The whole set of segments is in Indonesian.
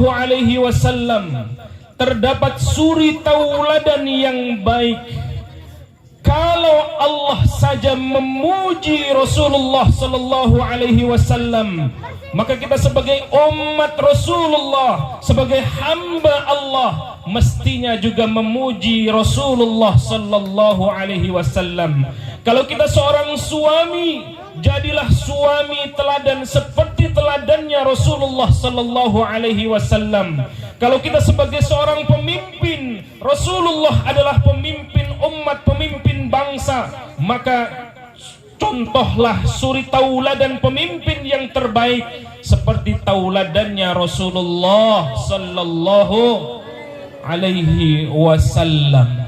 alaihi wasallam terdapat suri tauladan yang baik. Kalau Allah saja memuji Rasulullah sallallahu alaihi wasallam, maka kita sebagai umat Rasulullah, sebagai hamba Allah, mestinya juga memuji Rasulullah sallallahu alaihi wasallam. Kalau kita seorang suami, jadilah suami teladan seperti teladannya Rasulullah sallallahu alaihi wasallam. Kalau kita sebagai seorang pemimpin, Rasulullah adalah pemimpin umat, pemimpin bangsa, maka contohlah suri tauladan pemimpin yang terbaik seperti tauladannya Rasulullah sallallahu alaihi wasallam.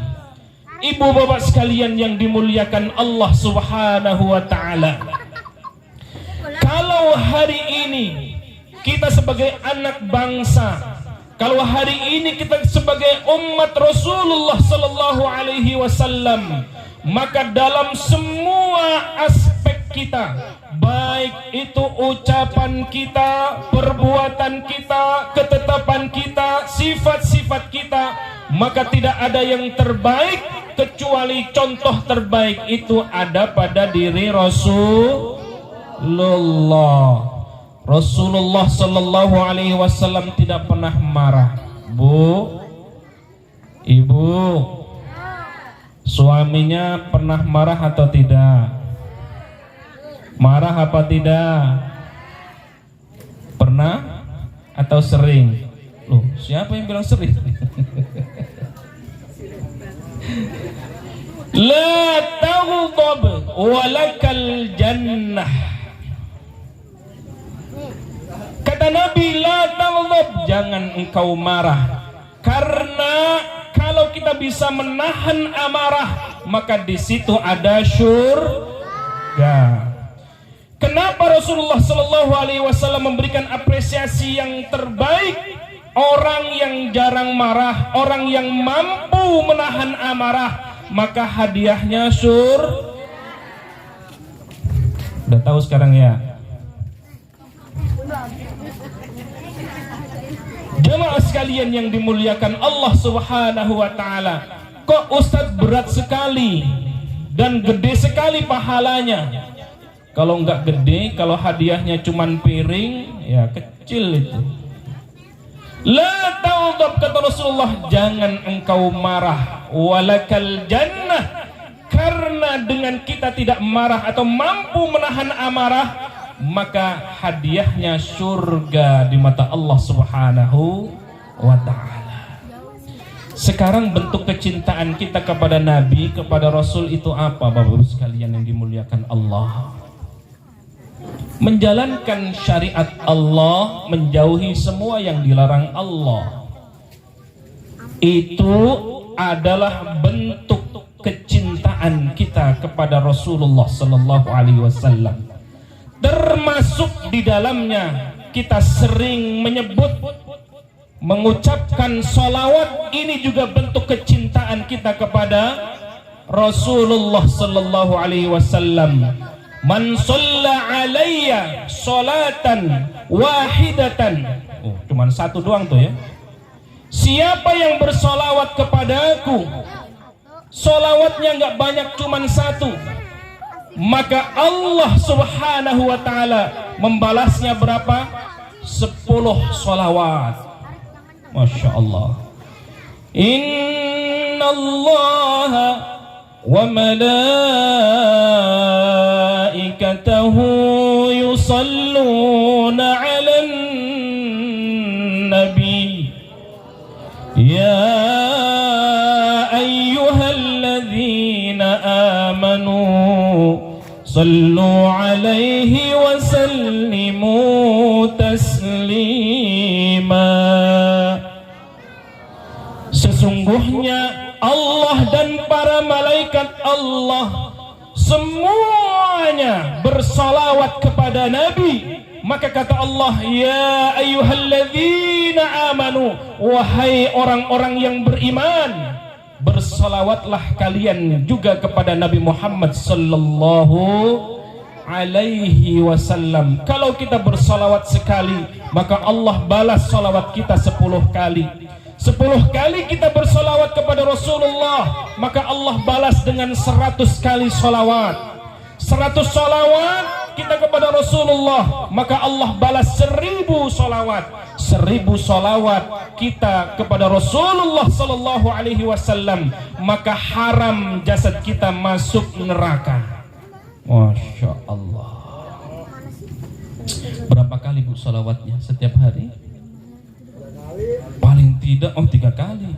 Ibu bapak sekalian yang dimuliakan Allah Subhanahu wa taala, kalau hari ini kita sebagai anak bangsa, kalau hari ini kita sebagai umat Rasulullah sallallahu alaihi wasallam, maka dalam semua aspek kita, baik itu ucapan kita, perbuatan kita, ketetapan kita, sifat-sifat kita, maka tidak ada yang terbaik kecuali contoh terbaik itu ada pada diri Rasulullah. Rasulullah sallallahu alaihi wasallam tidak pernah marah. Bu, ibu, suaminya pernah marah atau tidak? Marah apa tidak? Pernah atau sering? Loh, siapa yang bilang sering? La taghdab walakal jannah. Kata Nabi, la taghdab, jangan engkau marah, karena kalau kita bisa menahan amarah, maka di situ ada syurga. Kenapa Rasulullah sallallahu alaihi wasallam memberikan apresiasi yang terbaik? Orang yang jarang marah, orang yang mampu menahan amarah, maka hadiahnya Udah tahu sekarang ya? Jemaah sekalian yang dimuliakan Allah Subhanahu wa taala, kok Ustadz berat sekali dan gede sekali pahalanya? Kalau enggak gede, kalau hadiahnya cuman piring, ya kecil itu. La taghdab, kata Rasulullah, jangan engkau marah, walakal jannah, karena dengan kita tidak marah atau mampu menahan amarah, maka hadiahnya surga di mata Allah Subhanahu wa ta'ala. Sekarang bentuk kecintaan kita kepada Nabi, kepada Rasul itu apa, Bapak-Ibu sekalian yang dimuliakan Allah? Menjalankan syariat Allah, menjauhi semua yang dilarang Allah. Itu adalah bentuk kecintaan kita kepada Rasulullah sallallahu alaihi wasallam. Termasuk di dalamnya kita sering menyebut, mengucapkan sholawat. Ini juga bentuk kecintaan kita kepada Rasulullah sallallahu alaihi wasallam. Man shalla alayya sholatan wahidatan. Oh, cuman satu doang tuh ya. Siapa yang bersolawat kepadaku, solawatnya nggak banyak, cuman satu, maka Allah Subhanahu wa ta'ala membalasnya berapa? 10 solawat. Masya Allah. Inna Allah wa malaikatahu yusalluna ala nabi ya ayyuhalladzina amanu sallu alaihi wa sallimu taslima. Sesungguhnya Allah dan para malaikat Allah semuanya bersalawat kepada Nabi. Maka kata Allah, ya ayyuhalladzina amanu, wahai orang-orang yang beriman, bersalawatlah kalian juga kepada Nabi Muhammad sallallahu alaihi wasallam. Kalau kita bersolawat sekali, maka Allah balas solawat kita 10 kali. 10 kali kita bersolawat kepada Rasulullah, maka Allah balas dengan 100 kali solawat. 100 solawat kita kepada Rasulullah, maka Allah balas 1000 solawat. 1000 solawat kita kepada Rasulullah sallallahu alaihi wasallam, maka haram jasad kita masuk neraka. Masya Allah. Berapa kali Bu salawatnya setiap hari? Paling tidak 3 kali.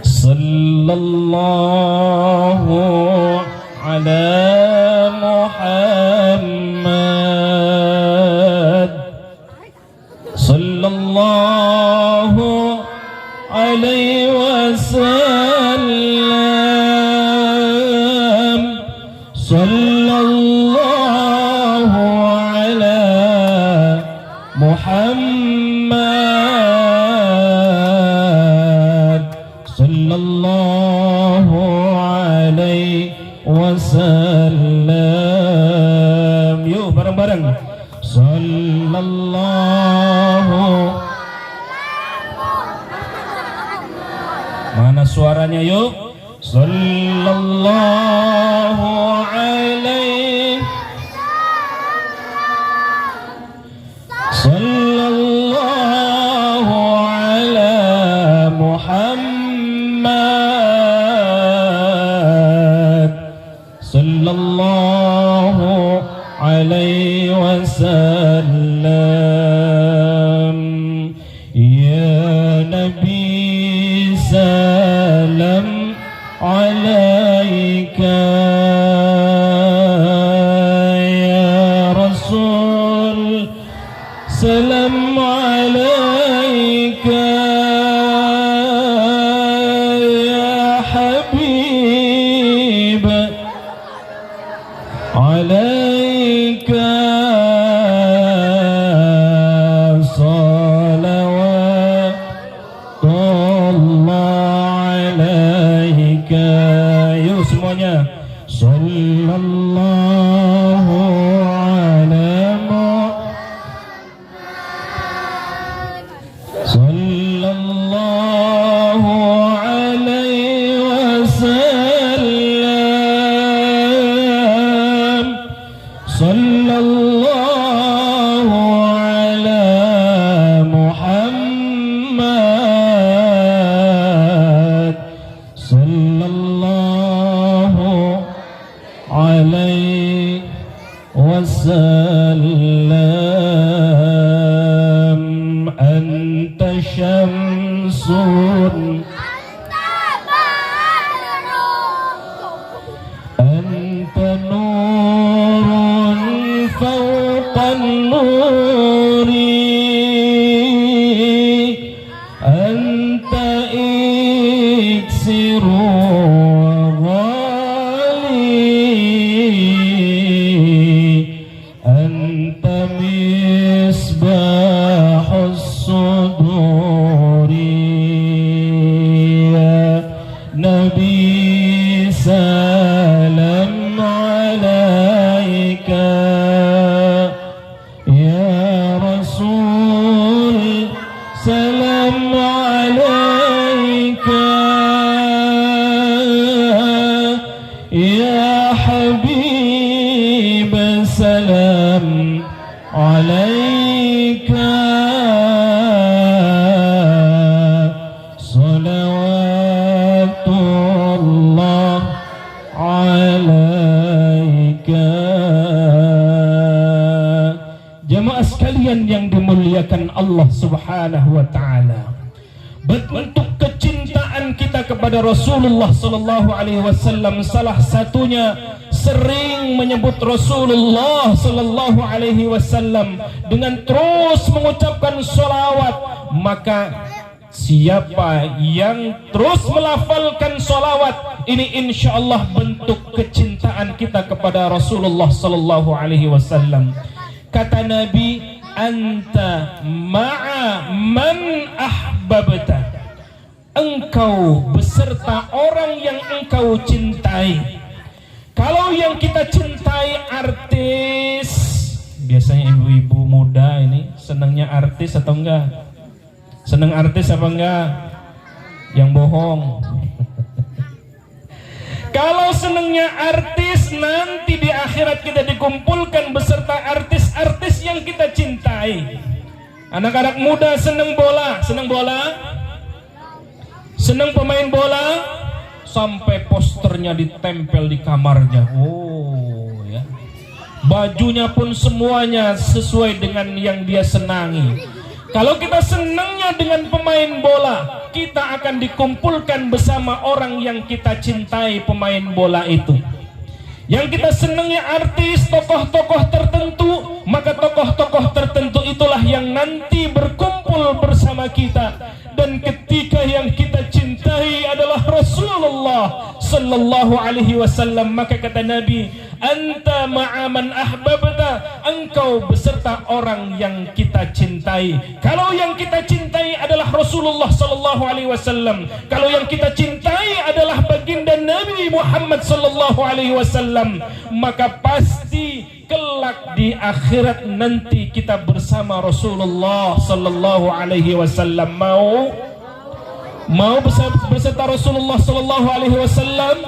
Sallallahu ala Muhammad, sallallahu alaihi wasallam, sallallahu ala Muhammad, sallallahu alaihi wasallam. Yuk bareng-bareng. Sallallahu. Mana suaranya yuk? Sallallahu alaihi. Sallallahu ala Muhammad, sallallahu alaihi wasallam. Ya Nabi salam alaika, ya Rasul salam alaika, ya Habib alaika, salawatullah alaika. Yuk semuanya. Sallallahu sallallahu alaihi wasallam, sallallahu ala Muhammad, sallallahu alaihi wasallam. Anta syamsun, anta nurun fawqan nuri, anta iksiru ghali, anta misbahus suduri. Ya Nabi salam alaika, ya Rasul salam alaika, ya Habib salam alaika, salawatullah alaika. Jemaah sekalian yang dimuliakan Allah Subhanahu wa taala, bentuk kecintaan kita kepada Rasulullah sallallahu alaihi wasallam salah satunya sering menyebut Rasulullah sallallahu alaihi wasallam dengan terus mengucapkan sholawat. Maka siapa yang terus melafalkan sholawat ini, insyaallah bentuk kecintaan kita kepada Rasulullah sallallahu alaihi wasallam. Kata Nabi, anta ma'a man ahbabta, engkau beserta orang yang engkau cintai. Kalau yang kita cintai artis, biasanya ibu-ibu muda ini senangnya artis atau enggak? Senang artis apa enggak? Yang bohong. Kalau senangnya artis, nanti di akhirat kita dikumpulkan beserta artis-artis yang kita cintai. Anak-anak muda senang bola, senang pemain bola, sampai posternya ditempel di kamarnya. Oh ya, bajunya pun semuanya sesuai dengan yang dia senangi. Kalau kita senangnya dengan pemain bola, kita akan dikumpulkan bersama orang yang kita cintai pemain bola itu. Yang kita senangnya artis, tokoh-tokoh tertentu, maka tokoh-tokoh tertentu itulah yang nanti berkumpul bersama kita. Dan ketika yang kita cintai adalah Rasulullah sallallahu alaihi wasallam, maka kata Nabi, anta ma'aman ahbabta, engkau beserta orang yang kita cintai. Kalau yang kita cintai adalah Rasulullah sallallahu alaihi wasallam, kalau yang kita cintai adalah baginda Nabi Muhammad sallallahu alaihi wasallam, maka pasti kelak di akhirat nanti kita bersama Rasulullah sallallahu alaihi wasallam. Mau beserta Rasulullah sallallahu alaihi wasallam?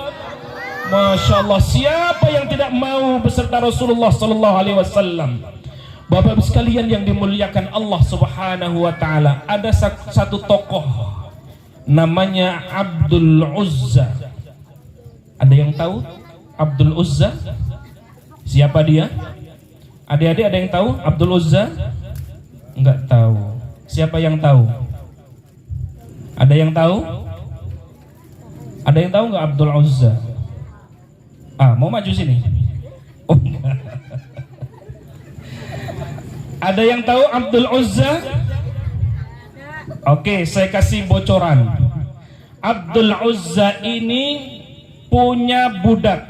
Masya Allah, siapa yang tidak mau beserta Rasulullah sallallahu alaihi wasallam? Bapak-bapak sekalian yang dimuliakan Allah Subhanahu wa taala, ada satu tokoh namanya Abdul Uzza. Ada yang tahu Abdul Uzza? Siapa dia? Adik-adik ada yang tahu Abdul Uzza? Enggak tahu. Siapa yang tahu? Ada yang tahu? Ada yang tahu enggak Abdul Uzza? Mau maju sini? Oh enggak. Ada yang tahu Abdul Uzza? Oke, saya kasih bocoran. Abdul Uzza ini punya budak.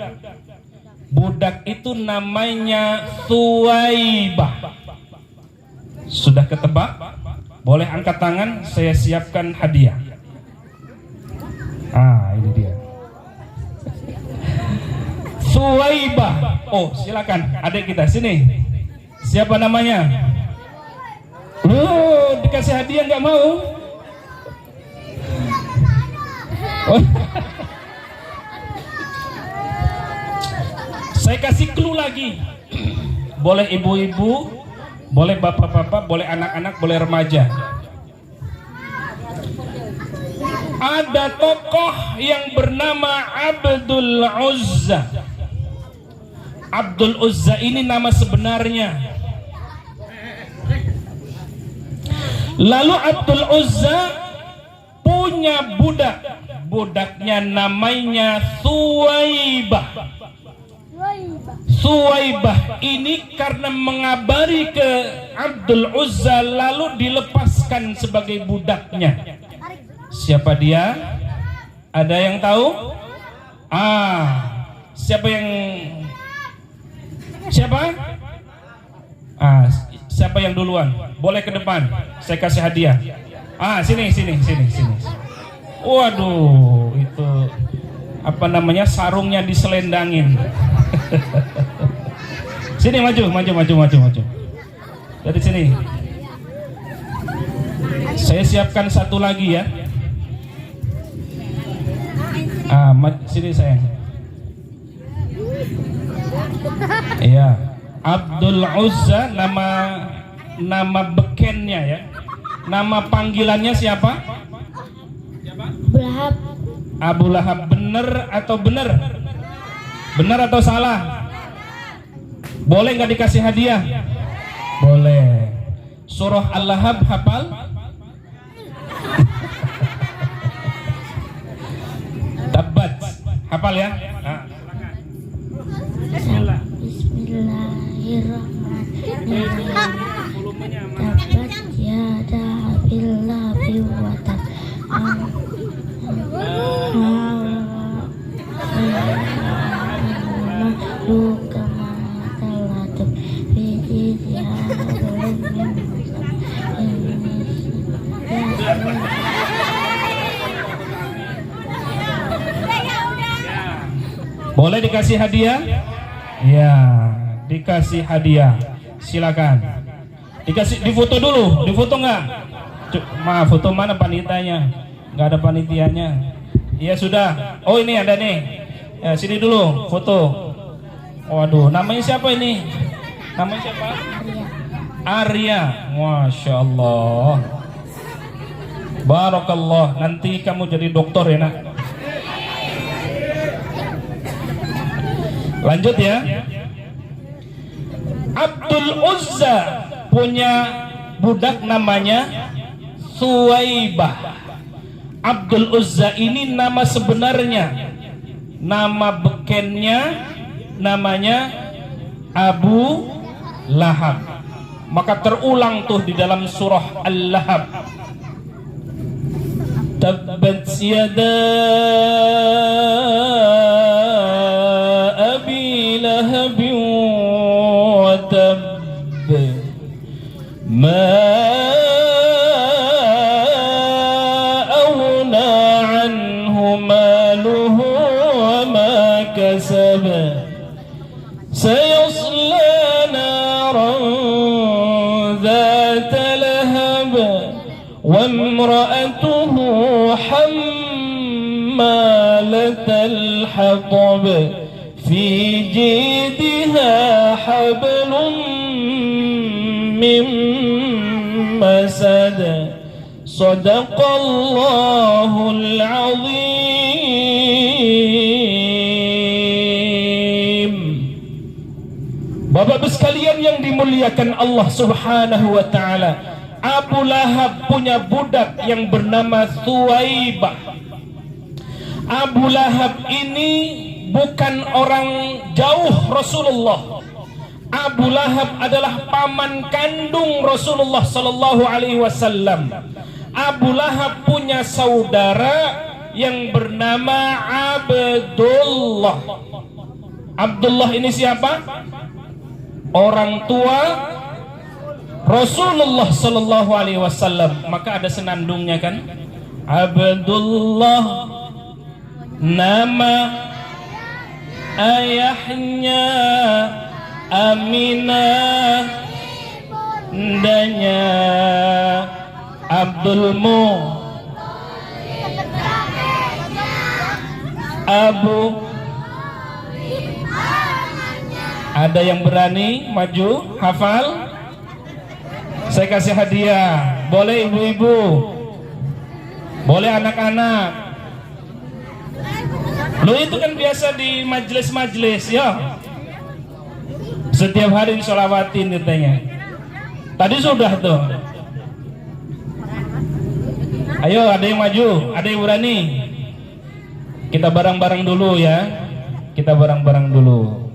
Budak itu namanya Thuwaibah. Sudah ketebak? Boleh angkat tangan, saya siapkan hadiah. Ini dia. Thuwaibah. Oh, silakan adik kita sini. Siapa namanya? Dikasih hadiah nggak mau? Oh. Saya kasih clue lagi. Boleh ibu-ibu, boleh bapak-bapak, boleh anak-anak, boleh remaja. Ada tokoh yang bernama Abdul Uzza. Abdul Uzza ini nama sebenarnya. Lalu Abdul Uzza punya budak. Budaknya namanya Thuwaibah. Thuwaibah ini karena mengabari ke Abdul Uzza lalu dilepaskan sebagai budaknya. Siapa dia? Ada yang tahu? Siapa yang siapa yang duluan? Boleh ke depan. Saya kasih hadiah. Sini. Waduh, itu apa namanya, sarungnya diselendangin. Sini, maju. Dari sini. Saya siapkan satu lagi ya. Sini sayang. Iya. Abdul Uzza nama bekennya ya. Nama panggilannya siapa? Lahab. Abu Lahab. Bener atau bener? Benar atau salah? Boleh nggak dikasih hadiah? Boleh. Surah Al-Lahab hafal? Tabbat hafal ya? Bismillah. Bismillahirrahmanirrahim. Tabbat yada Abil Lahabi wa tab. Boleh dikasih hadiah? Ya, dikasih hadiah. Silakan. Dikasih, difoto dulu. Difoto nggak? Maaf, foto mana panitianya? Nggak ada panitianya. Iya sudah. Oh ini ada nih. Ya, sini dulu foto. Waduh, namanya siapa ini? Namanya siapa? Arya. Masya Allah. Barakallah. Nanti kamu jadi dokter ya nak. Lanjut ya. Abdul Uzza punya budak namanya Suwaibah. Abdul Uzza ini nama sebenarnya, nama bekennya namanya Abu Lahab. Maka terulang tuh di dalam surah Al-Lahab. Tabbat yada abi lahabin wa tabb ma aghna anhu maluhu wa ma kasab sayasla naran ذات لهب وامرأته حمالة الحطب في جيدها حبل من مسد صدق الله العظيم. Bapak-bapak sekalian yang dimuliakan Allah Subhanahu wa taala, Abu Lahab punya budak yang bernama Suwaibah. Abu Lahab ini bukan orang jauh Rasulullah. Abu Lahab adalah paman kandung Rasulullah sallallahu alaihi wasallam. Abu Lahab punya saudara yang bernama Abdullah. Abdullah ini siapa? Orang tua Rasulullah sallallahu alaihi wasallam. Maka ada senandungnya kan? Abdullah, nama ayahnya Aminah, ndanya Abdul Abu. Ada yang berani maju hafal? Saya kasih hadiah. Boleh ibu-ibu, boleh anak-anak. Lo itu kan biasa di majelis-majelis ya. Setiap hari solawatin katanya. Tadi sudah tuh. Ayo ada yang maju, ada yang berani. Kita bareng-bareng dulu ya. Kita bareng-bareng dulu.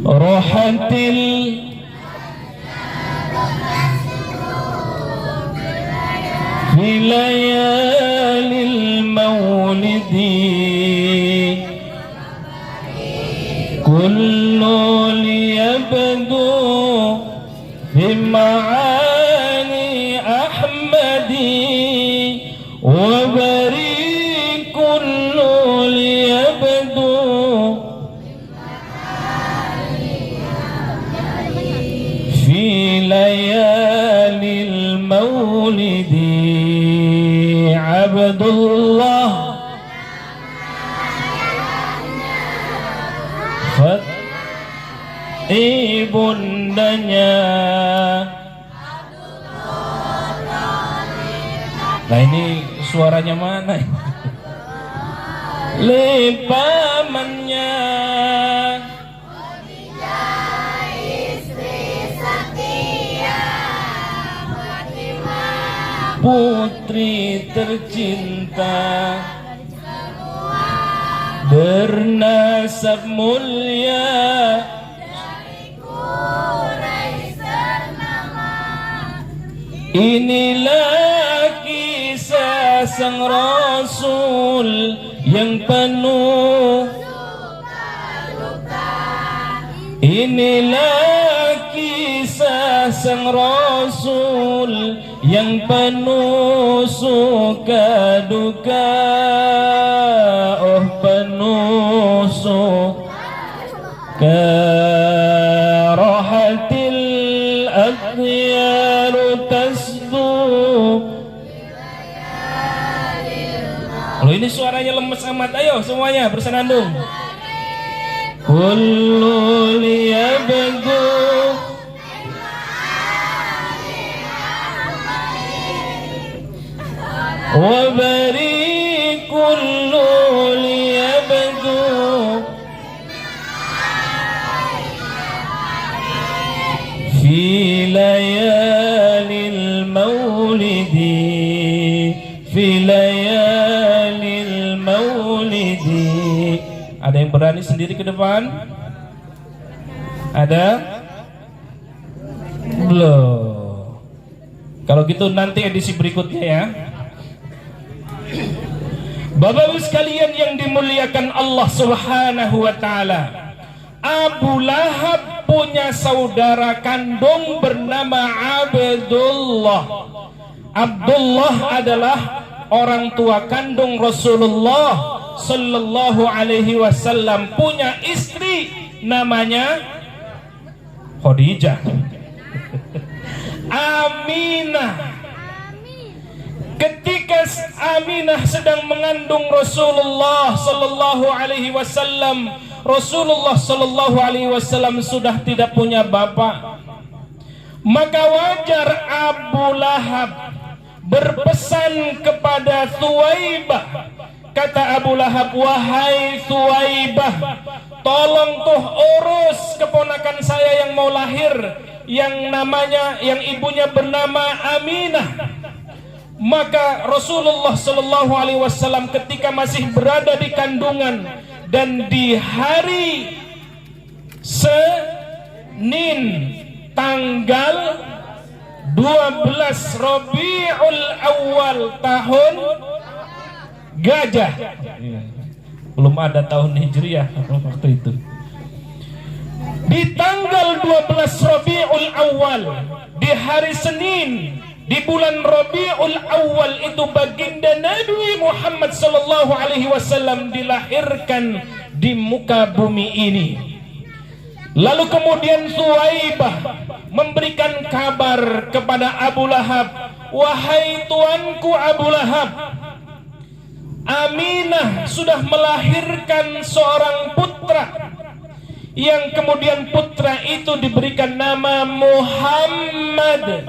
Rohatil Filayalil maulidi Kullu liyabdu Bima'ani Ahmadi Wabari kullu liyabdu Fi layalil maulidi Abdullah ibundanya. Nah ini suaranya mana? Lepamannya putri tercinta bernasab mulia inilah kisah sang Rasul yang penuh inilah kisah sang Rasul yang penuh suka duka, oh penuh tasdu. Loh, ini suaranya lemes amat. Ayo semuanya bersenandung. Kullu liyabdu wa bari kullu liyabdu fi layalil maulidi fi layalil maulidi. Ada yang berani sendiri ke depan? Ada? Belum. Kalau gitu nanti edisi berikutnya ya. Bapak-Ibu sekalian yang dimuliakan Allah Subhanahu wa taala, Abu Lahab punya saudara kandung bernama Abdullah. Abdullah adalah orang tua kandung Rasulullah sallallahu alaihi wasallam, punya istri namanya Khadijah. Aminah. Ketika Aminah sedang mengandung Rasulullah sallallahu alaihi wasallam, Rasulullah sallallahu alaihi wasallam sudah tidak punya bapak. Maka wajar Abu Lahab berpesan kepada Thuwaibah. Kata Abu Lahab, wahai Thuwaibah, tolong tuh urus keponakan saya yang mau lahir, yang ibunya bernama Aminah. Maka Rasulullah sallallahu alaihi wasallam ketika masih berada di kandungan dan di hari Senin tanggal 12 Rabiul Awal tahun Gajah. Belum ada tahun Hijriah waktu itu. Di tanggal 12 Rabiul Awal, di hari Senin di bulan Rabiul Awal itu, baginda Nabi Muhammad sallallahu alaihi wasallam dilahirkan di muka bumi ini. Lalu kemudian Thuwaibah memberikan kabar kepada Abu Lahab, wahai tuanku Abu Lahab, Aminah sudah melahirkan seorang putra, yang kemudian putra itu diberikan nama Muhammad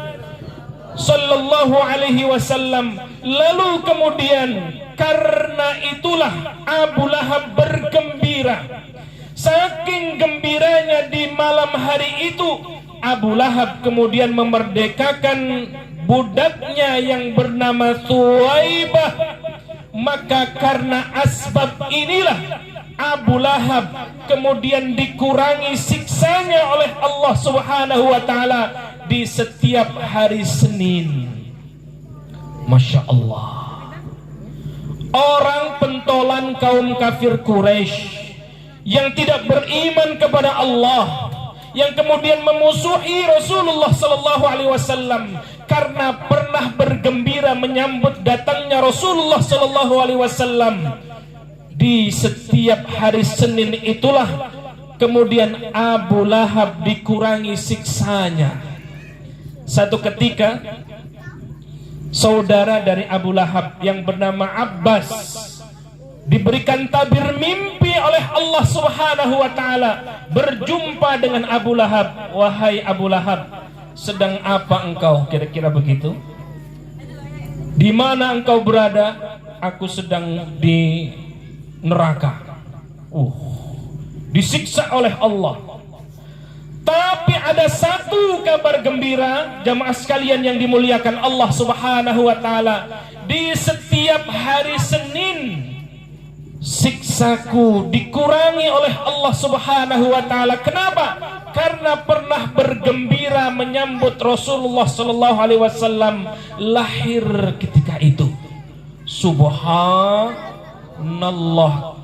sallallahu alaihi wasallam. Lalu kemudian karena itulah Abu Lahab bergembira. Saking gembiranya di malam hari itu, Abu Lahab kemudian memerdekakan budaknya yang bernama Thuwaibah. Maka karena asbab inilah Abu Lahab kemudian dikurangi siksanya oleh Allah Subhanahu wa taala di setiap hari Senin. Masya Allah. Orang pentolan kaum kafir Quraisy yang tidak beriman kepada Allah, yang kemudian memusuhi Rasulullah sallallahu alaihi wasallam karena pernah bergembira menyambut datangnya Rasulullah sallallahu alaihi wasallam, di setiap hari Senin itulah kemudian Abu Lahab dikurangi siksanya. Satu ketika saudara dari Abu Lahab yang bernama Abbas diberikan tabir mimpi oleh Allah Subhanahu wa taala, berjumpa dengan Abu Lahab. Wahai Abu Lahab, sedang apa engkau? Kira-kira begitu. Di mana engkau berada? Aku sedang di neraka. Disiksa oleh Allah. Tapi ada satu kabar gembira, jamaah sekalian yang dimuliakan Allah Subhanahu wa taala. Di setiap hari Senin siksaku dikurangi oleh Allah Subhanahu wa taala. Kenapa? Karena pernah bergembira menyambut Rasulullah sallallahu alaihi wasallam lahir ketika itu. Subhanallah.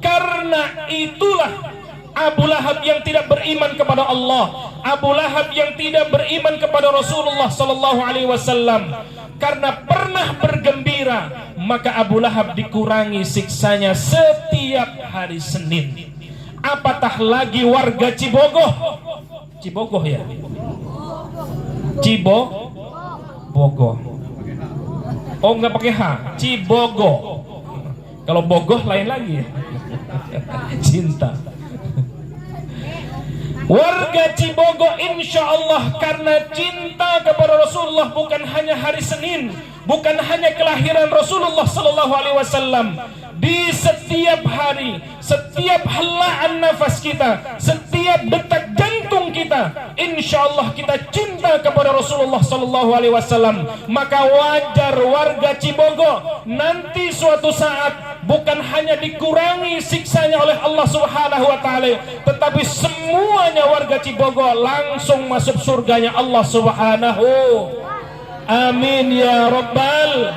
Karena itulah Abu Lahab yang tidak beriman kepada Allah, Abu Lahab yang tidak beriman kepada Rasulullah sallallahu alaihi wasallam, karena pernah bergembira, maka Abu Lahab dikurangi siksanya setiap hari Senin. Apatah lagi warga Cibogoh. Cibogoh ya? Bogoh. Oh, nggak pakai H, Cibogo. Kalau bogoh lain lagi. Cinta. Warga Cibogo insya Allah karena cinta kepada Rasulullah, bukan hanya hari Senin, bukan hanya kelahiran Rasulullah Sallallahu Alaihi Wasallam. Di setiap hari, setiap helaan nafas kita, setiap detak jantung kita, insya Allah kita cinta kepada Rasulullah Sallallahu Alaihi Wasallam. Maka wajar warga Cibogo nanti suatu saat bukan hanya dikurangi siksanya oleh Allah Subhanahu Wa Taala, tetapi semuanya warga Cibogo langsung masuk surganya Allah Subhanahu. Amin ya Rabbal.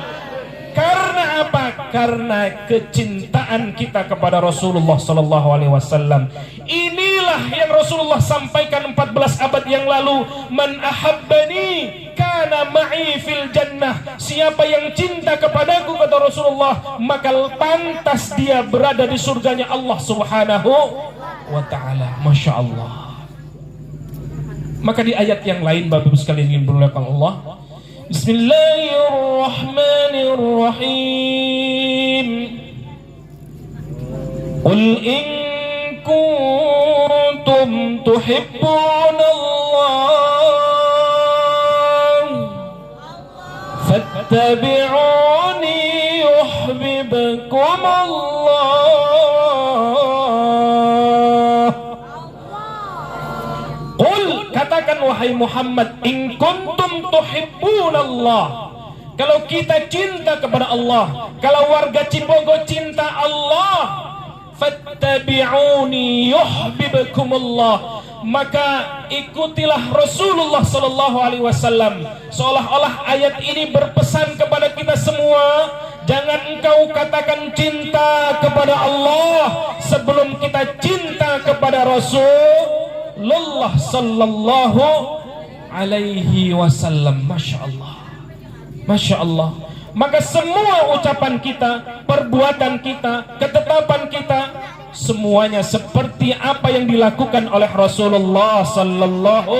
Karena apa? Karena kecintaan kita kepada Rasulullah Sallallahu Alaihi Wasallam. Inilah yang Rasulullah sampaikan 14 abad yang lalu. Man ahabbani kana ma'i fil jannah. Siapa yang cinta kepadaku, kata Rasulullah, maka pantas dia berada di surganya Allah Subhanahu wa Ta'ala. Masya Allah. Maka di ayat yang lain, Bapak Ibu sekalian ingin bermuliakan Allah, Bismillahirrahmanirrahim. Qul in kuntum tuhibbunallah fattabi'uni yuhibbukumullah. Qul, katakan wahai Muhammad, in kuntum tuhibbunallah, kalau kita cinta kepada Allah, kalau warga Cibogo cinta Allah, fattabi'uni yuhibbukumullah, maka ikutilah Rasulullah Sallallahu Alaihi Wasallam. Seolah-olah ayat ini berpesan kepada kita semua, jangan engkau katakan cinta kepada Allah sebelum kita cinta kepada Rasulullah Sallallahu Alaihi Wasallam. Masya Allah, Masya Allah. Maka semua ucapan kita, perbuatan kita, ketetapan kita, semuanya seperti apa yang dilakukan oleh Rasulullah Sallallahu.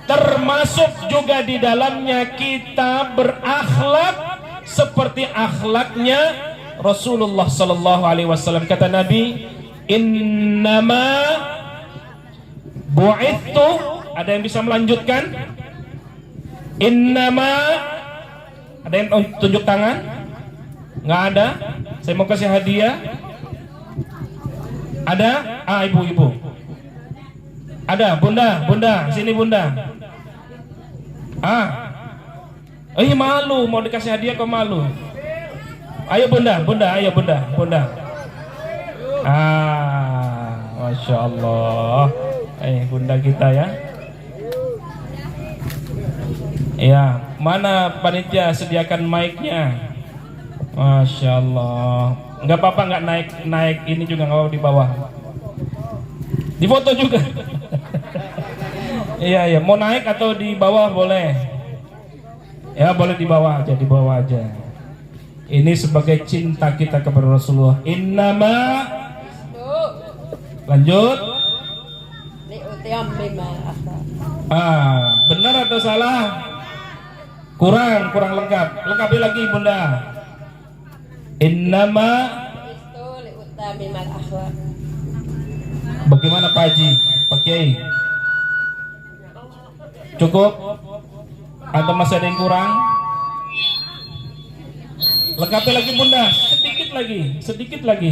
Termasuk juga di dalamnya kita berakhlak seperti akhlaknya Rasulullah Sallallahu Alaihi Wasallam. Kata Nabi, innama bu'ithu. Ada yang bisa melanjutkan? Innama. Ada yang tunjuk tangan? Nggak ada? Saya mau kasih hadiah. Ada? Ibu-ibu. Ada, bunda, sini bunda. Malu, mau dikasih hadiah kok malu. Ayo bunda, ayo bunda. Masya Allah. Bunda kita ya. Ya, mana panitia sediakan mic-nya? Masya Allah. Nggak apa-apa, nggak naik ini juga, nggak apa di bawah. Di foto juga. Iya, mau naik atau di bawah boleh. Ya, boleh di bawah aja, Ini sebagai cinta kita kepada Rasulullah. Innama. Lanjut. Benar atau salah? Kurang lengkap. Lengkapi lagi bunda. Innama. Bagaimana Pak Haji? Pak Kiai? Cukup? Atau masih ada yang kurang? Lengkapi lagi bunda. Sedikit lagi.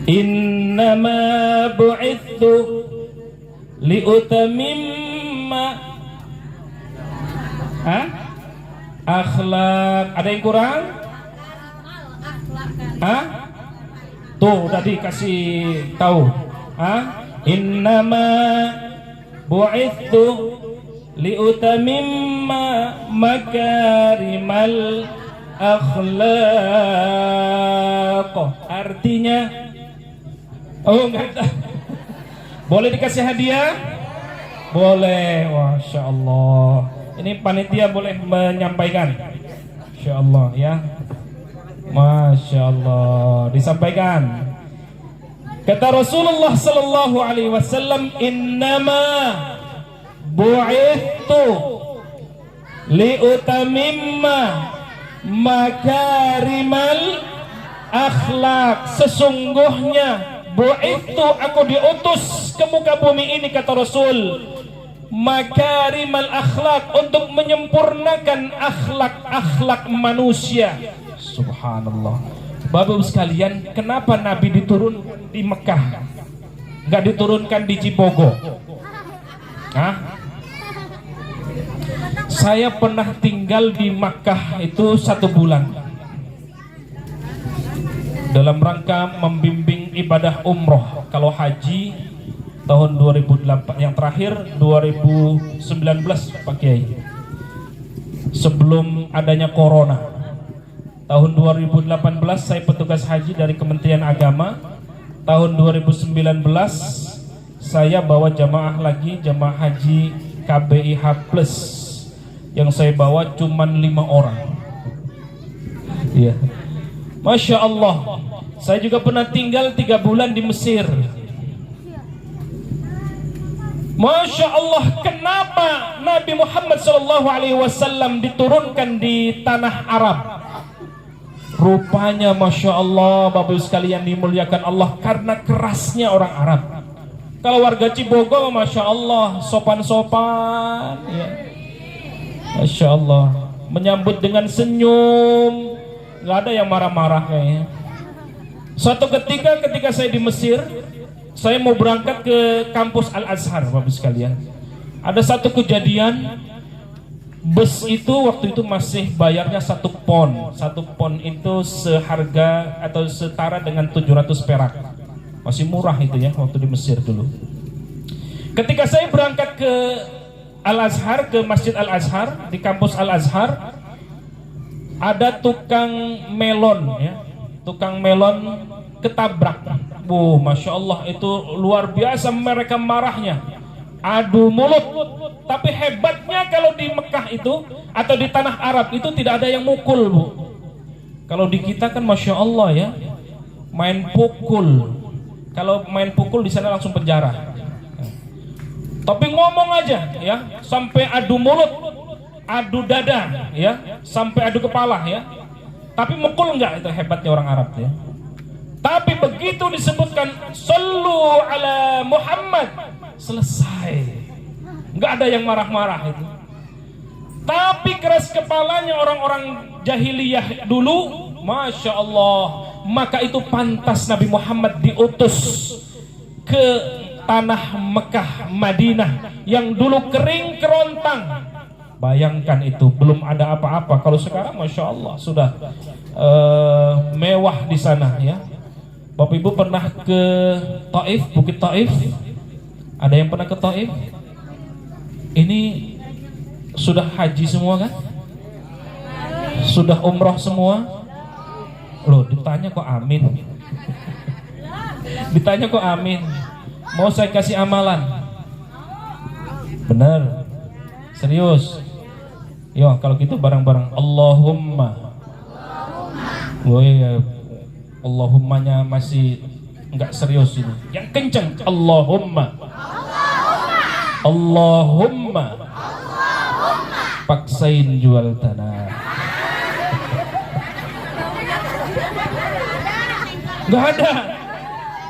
Innama bu'ithu liutamimma akhlak. Ada yang kurang? Tuh udah dikasih tahu. Innama bu'ithu liutamimma makarimal akhlaq. Artinya, enggak. Boleh dikasih hadiah? Boleh. Masya Allah. Ini panitia boleh menyampaikan? Masya Allah ya. Masya Allah. Disampaikan. Kata Rasulullah sallallahu alaihi wasallam, innama bu'ithu liutamimma makarimal akhlak. Sesungguhnya bu'ithu, aku diutus ke muka bumi ini, kata Rasul, makarimal akhlak, untuk menyempurnakan akhlak-akhlak manusia. Subhanallah. Bapak Ibu sekalian, kenapa Nabi diturunkan di Mekah, nggak diturunkan di Cibogo? Hah? Saya pernah tinggal di Makkah itu 1 bulan dalam rangka membimbing ibadah umroh. Kalau haji tahun 2008, yang terakhir 2019 Pak Kiai, sebelum adanya corona. Tahun 2018 saya petugas haji dari Kementerian Agama. Tahun 2019 saya bawa jamaah lagi, jamaah haji KBIH Plus. Yang saya bawa cuman 5 orang. Iya. Masya Allah. Saya juga pernah tinggal 3 bulan di Mesir. Masya Allah, kenapa Nabi Muhammad SAW diturunkan di tanah Arab? Rupanya Masya Allah, Bapak Ibu sekalian dimuliakan Allah, karena kerasnya orang Arab. Kalau warga Cibogo, Masya Allah, sopan-sopan ya. Masya Allah, menyambut dengan senyum, nggak ada yang marah-marah kayaknya. Suatu ketika saya di Mesir, saya mau berangkat ke kampus Al-Azhar, Bapak sekalian. Ada satu kejadian, bus itu waktu itu masih bayarnya 1 pon. 1 pon itu seharga atau setara dengan 700 perak. Masih murah itu ya waktu di Mesir dulu. Ketika saya berangkat ke Al-Azhar, ke Masjid Al-Azhar, di kampus Al-Azhar, ada tukang melon ya, tukang melon ketabrak. Masya Allah, itu luar biasa mereka marahnya, adu mulut. Tapi hebatnya kalau di Mekah itu atau di tanah Arab itu tidak ada yang mukul, Bu. Kalau di kita kan Masya Allah ya, main pukul. Kalau main pukul di sana langsung penjara. Tapi ngomong aja ya, sampai adu mulut, adu dada ya, sampai adu kepala ya. Tapi mukul enggak, itu hebatnya orang Arab ya. Tapi begitu disebutkan sallu ala Muhammad, selesai. Enggak ada yang marah-marah itu. Tapi keras kepalanya orang-orang jahiliyah dulu, Masya Allah. Maka itu pantas Nabi Muhammad diutus ke tanah Mekah, Madinah yang dulu kering kerontang. Bayangkan itu, belum ada apa-apa. Kalau sekarang Masya Allah sudah mewah di sana ya. Bapak Ibu pernah ke Taif, Bukit Taif? Ada yang pernah ke Taif? Ini sudah haji semua kan? Sudah umroh semua? Loh, ditanya kok amin? Ditanya kok amin? Mau saya kasih amalan? Bener? Serius? Yo, kalau gitu bareng-bareng Allahumma. Woi, Allahummanya masih enggak serius ini. Yang kencang Allahumma. Allahumma. Paksain jual tanah. Enggak ada.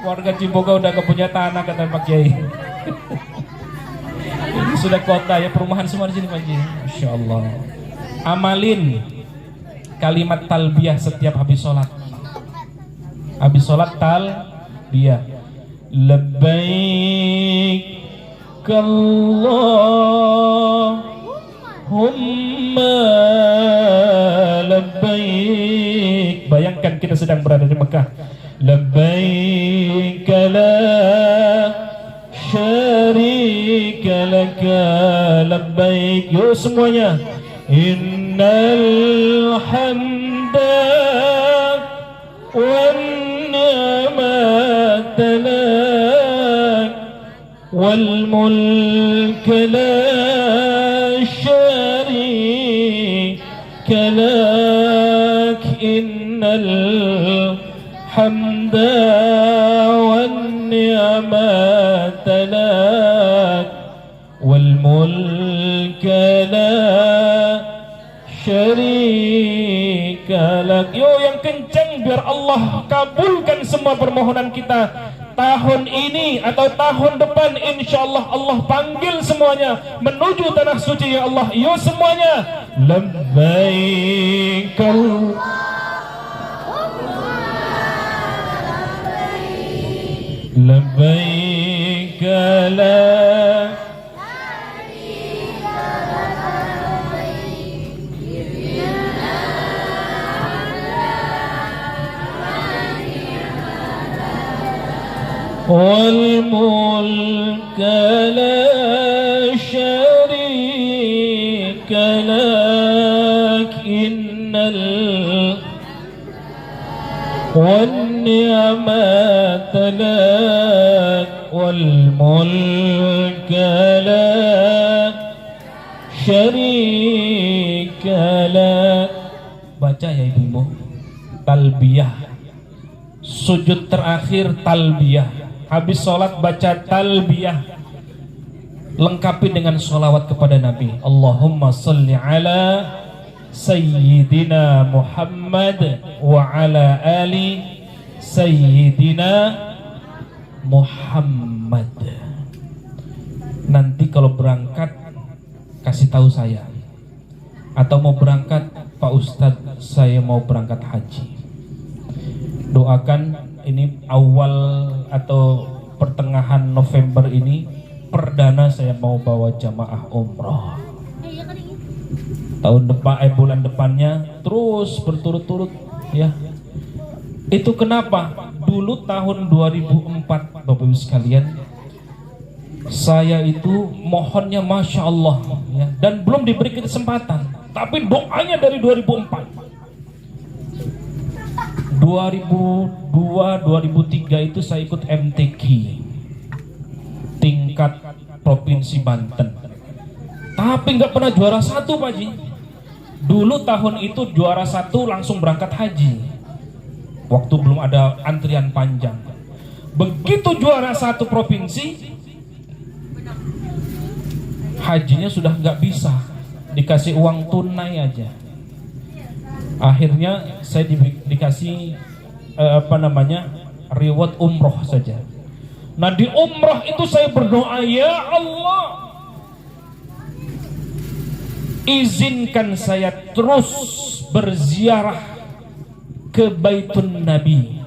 Warga Ciboga udah gak punya tanah, kata Pak Kiai. Ini sudah kota ya, perumahan semua di sini Pak Kiai. Masya Allah. Amalin kalimat talbiyah setiap habis sholat. Habis sholat talbiyah. Labbaik Allahumma labbaik. Bayangkan kita sedang berada di Mekah. Labbaik la syarika laka labbaik. Yuk semuanya. Innal hamda wan ni'mata lak wal mulka la syarika lak. Innal hamda wan والنعمة لك والملك لا syarika lak. Yo yang kencang biar Allah kabulkan semua permohonan kita tahun ini atau tahun depan. Insyaallah Allah panggil semuanya menuju tanah suci ya Allah. Yo semuanya labbaik labbaik la والملك لا شريك لك والنعمة لك والملك لا شريك لك. Baca ya ibu-ibu, talbiyah, sujud terakhir talbiyah. Habis sholat baca talbiyah, lengkapi dengan sholawat kepada Nabi. Allahumma salli ala Sayyidina Muhammad wa ala ali Sayyidina Muhammad. Nanti kalau berangkat kasih tahu saya, atau mau berangkat Pak Ustadz saya mau berangkat haji, doakan ini awal atau pertengahan November ini perdana saya mau bawa jamaah umroh. Tahun depan bulan depannya terus berturut-turut ya. Itu kenapa? Dulu tahun 2004 Bapak Ibu sekalian, saya itu mohonnya Masya Allah ya, dan belum diberi kesempatan, tapi doanya dari 2004. 2002-2003 itu saya ikut MTQ tingkat provinsi Banten, tapi nggak pernah juara satu Pak Ji. Dulu tahun itu juara satu langsung berangkat haji, waktu belum ada antrian panjang. Begitu juara satu provinsi, hajinya sudah nggak bisa, dikasih uang tunai aja. Akhirnya saya dikasih reward umroh saja. Nah di umroh itu saya berdoa, ya Allah izinkan saya terus berziarah ke Baitun Nabi,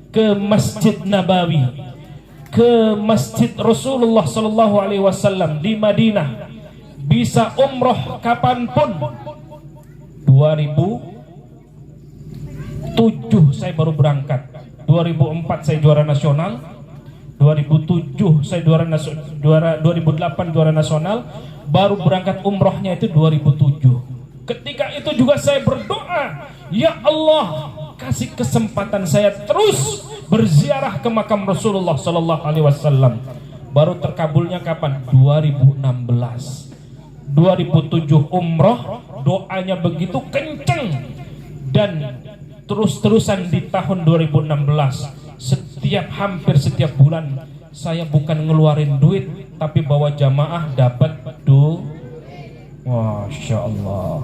ke Masjid Nabawi, ke Masjid Rasulullah Sallallahu Alaihi Wasallam di Madinah, bisa umroh kapanpun. 2007 saya baru berangkat, 2004 saya juara nasional, 2007 saya juara 2008 juara nasional, baru berangkat umrohnya itu 2007. Ketika itu juga saya berdoa, ya Allah kasih kesempatan saya terus berziarah ke makam Rasulullah Sallallahu Alaihi Wasallam. Baru terkabulnya kapan? 2016. 2007 umroh, doanya begitu kenceng, dan terus-terusan di tahun 2016 hampir setiap bulan saya bukan ngeluarin duit, tapi bawa jamaah dapat Masya Allah.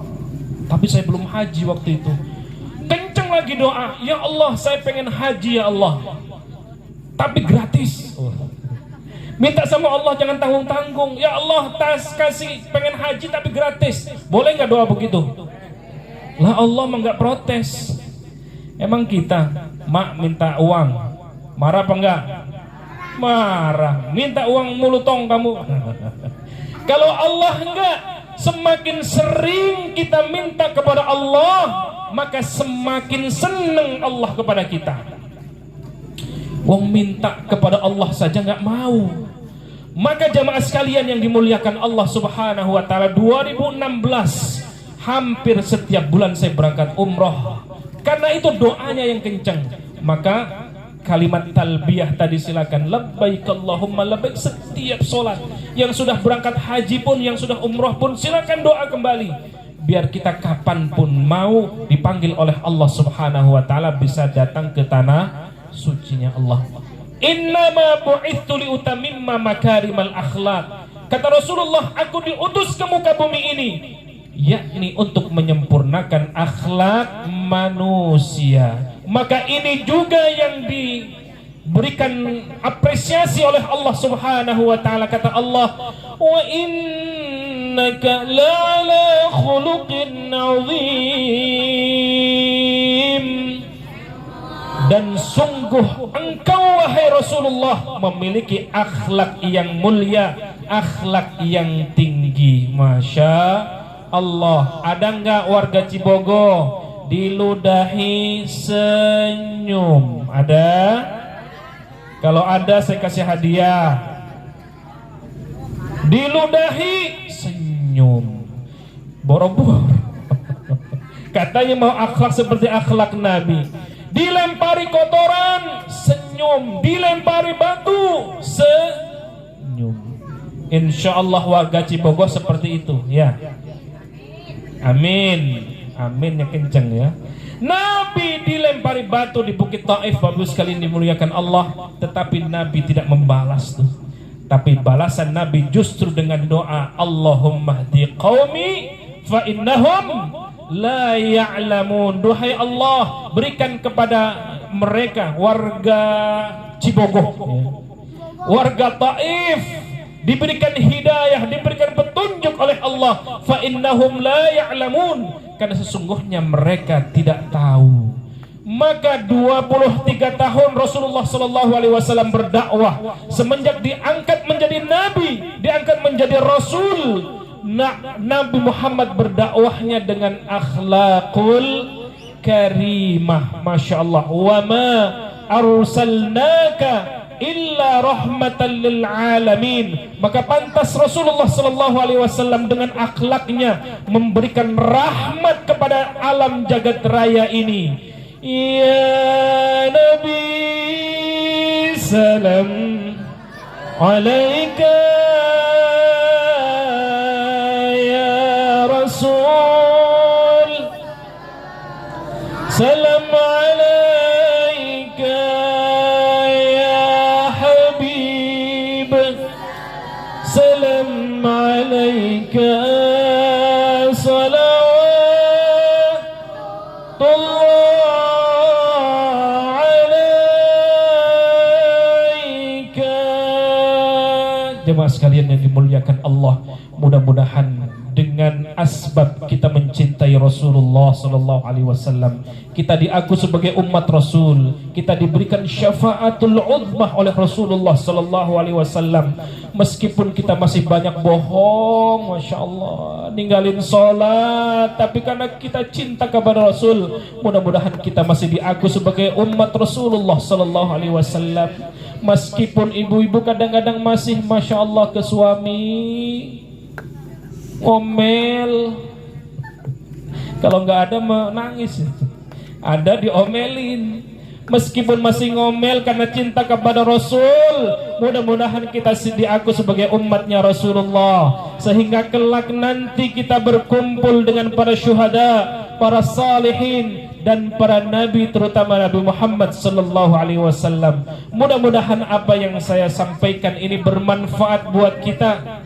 Tapi saya belum haji waktu itu. Kenceng lagi doa, ya Allah saya pengen haji ya Allah, tapi gratis. Minta sama Allah jangan tanggung-tanggung. Ya Allah kasih pengen haji tapi gratis. Boleh nggak doa begitu? Lah Allah mah nggak protes. Emang kita mak minta uang marah apa enggak? Marah. Minta uang mulu tong kamu. Kalau Allah enggak, semakin sering kita minta kepada Allah, maka semakin senang Allah kepada kita. Wong minta kepada Allah saja nggak mau. Maka jamaah sekalian yang dimuliakan Allah Subhanahu wa taala, 2016 hampir setiap bulan saya berangkat umroh. Karena itu doanya yang kencang. Maka kalimat talbiyah tadi silakan, labbaik Allahumma labbaik, setiap sholat. Yang sudah berangkat haji pun, yang sudah umroh pun, silakan doa kembali. Biar kita kapanpun mau dipanggil oleh Allah Subhanahu wa taala bisa datang ke tanah sucinya Allah. Innama bu'ithu liutamimma makarimal akhlak. Kata Rasulullah, aku diutus ke muka bumi ini yakni untuk menyempurnakan akhlak manusia. Maka ini juga yang diberikan apresiasi oleh Allah Subhanahu wa taala. Kata Allah, wa innaka la'ala khuluqin 'azim. Dan sungguh engkau wahai Rasulullah memiliki akhlak yang mulia, akhlak yang tinggi. Masya Allah. Ada enggak warga Cibogo diludahi senyum? Ada? Kalau ada saya kasih hadiah. Diludahi senyum. Boro-boro. Katanya mau akhlak seperti akhlak Nabi. Dilempari kotoran, senyum. Dilempari batu, senyum. Insya Allah warga Cibogo seperti itu, ya. Amin. Amin yang kenceng ya. Nabi dilempari batu di Bukit Taif, Bapak sekalian dimuliakan Allah, tetapi Nabi tidak membalas tuh. Tapi balasan Nabi justru dengan doa, Allahumma hdi qaumi fa innahum la ya'lamun. Duhai Allah, berikan kepada mereka warga Cibogo, warga Taif, diberikan hidayah, diberikan petunjuk oleh Allah. Fa innahum la ya'lamun, karena sesungguhnya mereka tidak tahu. Maka 23 tahun Rasulullah sallallahu alaihi wasallam berdakwah, semenjak diangkat menjadi nabi, diangkat menjadi rasul. Nabi Muhammad berdakwahnya dengan akhlakul karimah. Masya Allah. Wa ma arsalnaka illa rahmatan lil alamin. Maka pantas Rasulullah sallallahu alaihi wasallam dengan akhlaknya memberikan rahmat kepada alam jagat raya ini. Ya Nabi salam alaika, ya Rasul salam alaika, ya Habib salam alaika, salawatullah. Jemaah sekalian yang dimuliakan Allah, mudah-mudahan dengan asbab kita mencintai Rasulullah sallallahu alaihi wasallam, kita diaku sebagai umat Rasul, kita diberikan syafaatul uzmah oleh Rasulullah sallallahu alaihi wasallam. Meskipun kita masih banyak bohong, Masya Allah, ninggalin sholat, tapi karena kita cinta kepada Rasul, mudah-mudahan kita masih diaku sebagai umat Rasulullah sallallahu alaihi wasallam. Meskipun ibu-ibu kadang-kadang masih Masya Allah ke suami ngomel, kalau nggak ada menangis, ada diomelin. Meskipun masih ngomel karena cinta kepada Rasul, mudah-mudahan kita diaku sebagai umatnya Rasulullah, sehingga kelak nanti kita berkumpul dengan para syuhada, para salihin, dan para nabi, terutama Nabi Muhammad sallallahu alaihi wasallam. Mudah-mudahan apa yang saya sampaikan ini bermanfaat buat kita,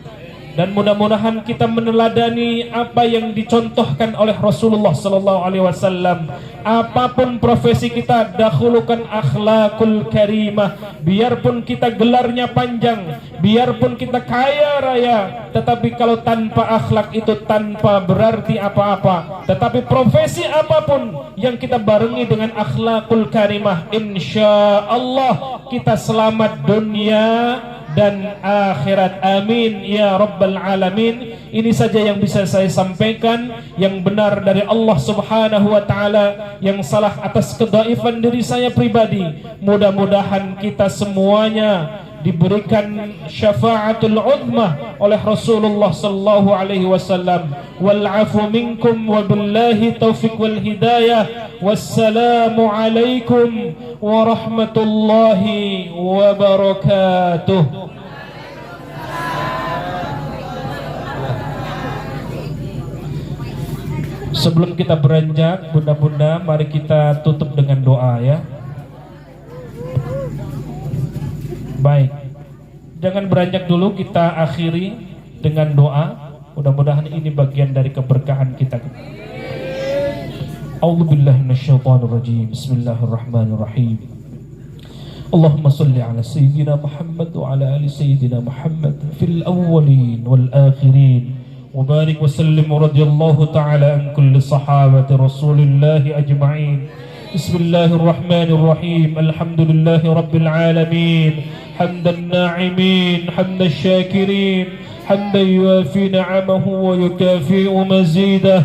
dan mudah-mudahan kita meneladani apa yang dicontohkan oleh Rasulullah sallallahu alaihi wasallam. Apapun profesi kita, dahulukan akhlakul karimah. Biarpun kita gelarnya panjang, biarpun kita kaya raya, tetapi kalau tanpa akhlak itu tanpa berarti apa-apa. Tetapi profesi apapun yang kita barengi dengan akhlakul karimah, insya Allah kita selamat dunia dan akhirat. Amin ya rabbal alamin. Ini saja yang bisa saya sampaikan, yang benar dari Allah subhanahu wa ta'ala, yang salah atas kedaifan diri saya pribadi. Mudah-mudahan kita semuanya diberikan syafaatul uzmah oleh Rasulullah sallallahu alaihi wasallam. Wal afu minkum wa billahi taufiq wal hidayah. Wassalamu alaikum warahmatullahi wabarakatuh. Sebelum kita beranjak, bunda-bunda, mari kita tutup dengan doa ya. Baik, jangan beranjak dulu, kita akhiri dengan doa. Mudah-mudahan ini bagian dari keberkahan kita. A'udzubillahi minasyaitonir rajim. Bismillahirrahmanirrahim. Allahumma salli ala sayyidina Muhammad wa ala ali sayyidina Muhammad fil awwalin wal akhirin. وبارك وسلم ورضي الله تعالى عن كل صحابة رسول الله أجمعين. بسم الله الرحمن الرحيم. الحمد لله رب العالمين حمد الناعمين حمد الشاكرين حمدا يوافي نعمه ويكافئ مزيده.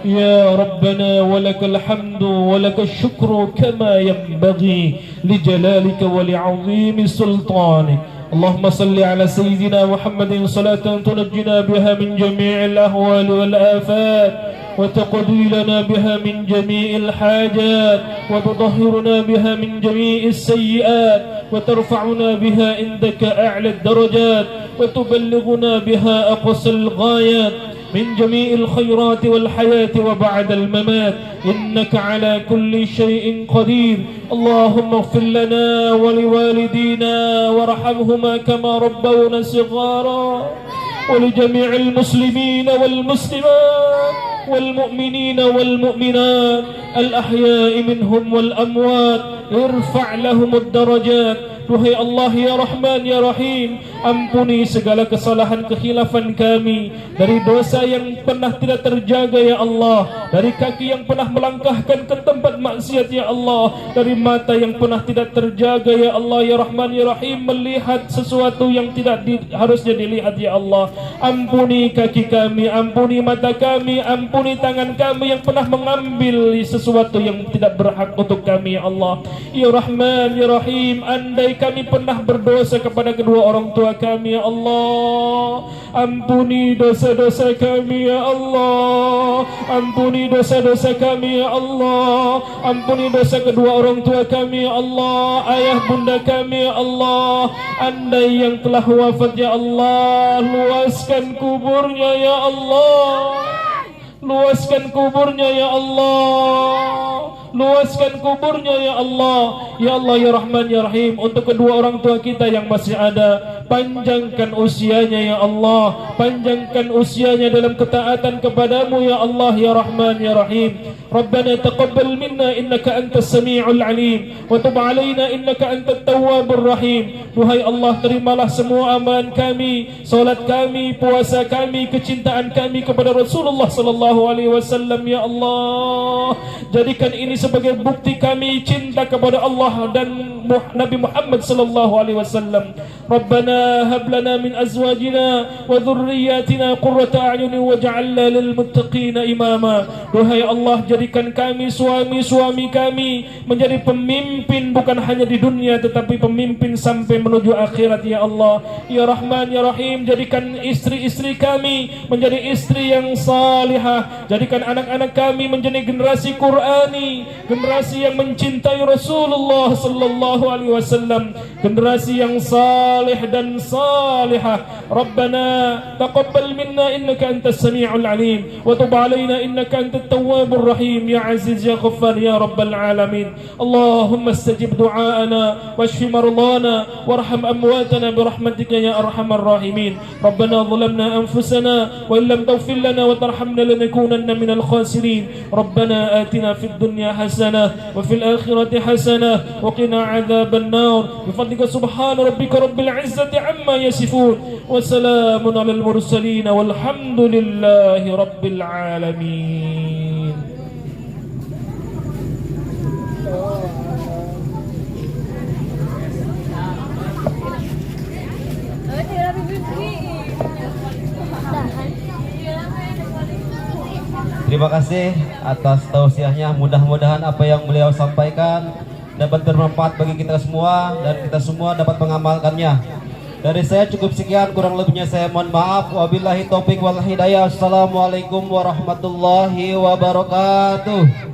يا ربنا ولك الحمد ولك الشكر كما ينبغي لجلالك ولعظيم سلطانك. اللهم صل على سيدنا محمد صلاة تنجنا بها من جميع الأهوال والآفات وتقضي لنا بها من جميع الحاجات وتطهرنا بها من جميع السيئات وترفعنا بها عندك أعلى الدرجات وتبلغنا بها أقصى الغايات من جميع الخيرات والحياة وبعد الممات. إنك على كل شيء قدير. اللهم اغفر لنا ولوالدينا وارحمهما كما ربونا صغارا ولجميع المسلمين والمسلمات والمؤمنين والمؤمنات الأحياء منهم والأموات. ارفع لهم الدرجات. Duhai Allah ya Rahman ya Rahim, ampuni segala kesalahan kekhilafan kami, dari dosa yang pernah tidak terjaga ya Allah, dari kaki yang pernah melangkahkan ke tempat maksiat ya Allah, dari mata yang pernah tidak terjaga ya Allah ya Rahman ya Rahim, melihat sesuatu yang tidak harusnya dilihat ya Allah. Ampuni kaki kami, ampuni mata kami, ampuni tangan kami yang pernah mengambil sesuatu yang tidak berhak untuk kami ya Allah. Ya Rahman ya Rahim, andai kami pernah berdosa kepada kedua orang tua kami ya Allah, ampuni dosa-dosa kami ya Allah, ampuni dosa-dosa kami ya Allah, ampuni dosa kedua orang tua kami ya Allah, ayah bunda kami ya Allah. Andai yang telah wafat ya Allah, luaskan kuburnya ya Allah, luaskan kuburnya ya Allah, luaskan kuburnya ya Allah. Ya Allah ya Rahman ya Rahim, untuk kedua orang tua kita yang masih ada, panjangkan usianya ya Allah, panjangkan usianya dalam ketaatan kepadamu ya Allah ya Rahman ya Rahim. Rabbana taqabbal minna innaka antas sami'ul alim wa tub alaina innaka antat tawwabur rahim. Duhai Allah, terimalah semua amalan kami, salat kami, puasa kami, kecintaan kami kepada Rasulullah sallallahu alaihi wasallam ya Allah. Jadikan ini sebagai bukti kami cinta kepada Allah dan Nabi Muhammad sallallahu alaihi wasallam. Rabbana hab lana min azwajina wa dhurriyyatina qurrata a'yunin waj'alna lil muttaqina imama. Duhai Allah, jadikan kami, suami-suami kami menjadi pemimpin bukan hanya di dunia tetapi pemimpin sampai menuju akhirat ya Allah. Ya Rahman ya Rahim, jadikan istri-istri kami menjadi istri yang salihah, jadikan anak-anak kami menjadi generasi Qur'ani, generasi yang mencintai Rasulullah sallallahu alaihi wasallam, generasi yang salih dan salihah. Rabbana taqabbal minna innaka antas sami'ul alim wa tub alaina innaka antat tawwabur rahim. Ya aziz ya ghaffar ya rabbal alamin. Allahumma istajib du'aana washfi mardana warham amwatana birahmatika ya arhamar rahimin. Rabbana zalamna anfusana wa illam taghfir lana wa tarhamna lanakunanna minal khasirin. Rabbana atina fid dunya hasanah wa fil akhirati hasanah wa qina adzaban nar. Bifadlika subhana rabbika rabbil izzati amma yasifun wa salamun alal mursalin walhamdulillahi rabbil alamin. Terima kasih atas tausiahnya. Mudah-mudahan apa yang beliau sampaikan dapat bermanfaat bagi kita semua dan kita semua dapat mengamalkannya. Dari saya cukup sekian, kurang lebihnya saya mohon maaf. Wabillahi taufik wal hidayah. Assalamualaikum warahmatullahi wabarakatuh.